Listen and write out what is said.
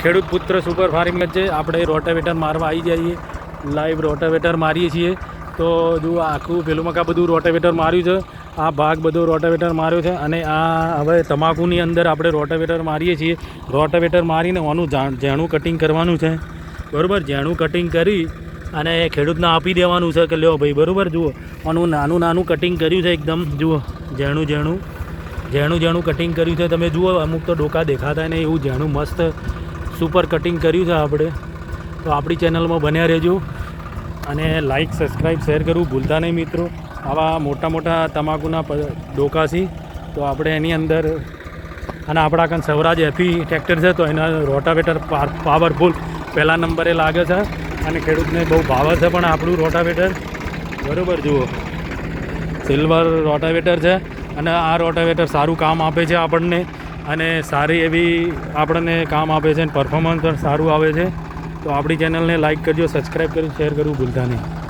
ખેડૂત પુત્ર super farming છે. આપણે રોટાવેટર મારવા આવી જઈએ, લાઈવ રોટાવેટર મારીએ છીએ. તો જો આખું પેલું મકા બધું રોટાવેટર માર્યું છે. આ ભાગ બધો રોટાવેટર માર્યો છે. અને આ હવે તમાકુની અંદર આપણે રોટાવેટર મારીએ છીએ. રોટાવેટર મારીને આનું ઝાણું કટિંગ કરવાનું છે, બરાબર. ઝાણું કટિંગ કરી અને ખેડૂતને આપી દેવાનું છે કે લ્યો ભાઈ, બરાબર. જુઓ આનું નાનું નાનું કટિંગ કર્યું છે એકદમ. જુઓ ઝાણું કટિંગ કર્યું છે. તમે જુઓ અમુક તો ડોકા દેખાતા નહીં એવું ઝાણું મસ્ત સુપર કટિંગ કર્યું છે આપણે. તો આપણી ચેનલમાં બન્યા રહેજો અને લાઈક સબસ્ક્રાઈબ શેર કરવું ભૂલતા નહીં મિત્રો. આવા મોટા મોટા તમાકુના ડોકા છે તો આપણે એની અંદર, અને આપણા કાન સ્વરાજ એફી ટ્રેક્ટર છે તો એના રોટાવેટર પાવરફુલ પહેલા નંબરે લાગે છે અને ખેડૂતને બહુ ભાવે છે પણ આપણું રોટાવેટર, બરાબર. જુઓ સિલ્વર રોટાવેટર છે અને આ રોટાવેટર સારું કામ આપે છે આપણને અને સારી એવી આપણને કામ આપે છે અને પરફોર્મન્સ પણ સારું આવે છે. તો આપણી ચેનલને લાઈક કરજો, સબસ્ક્રાઈબ કરી શેર કરવું ભૂલતા નહીં.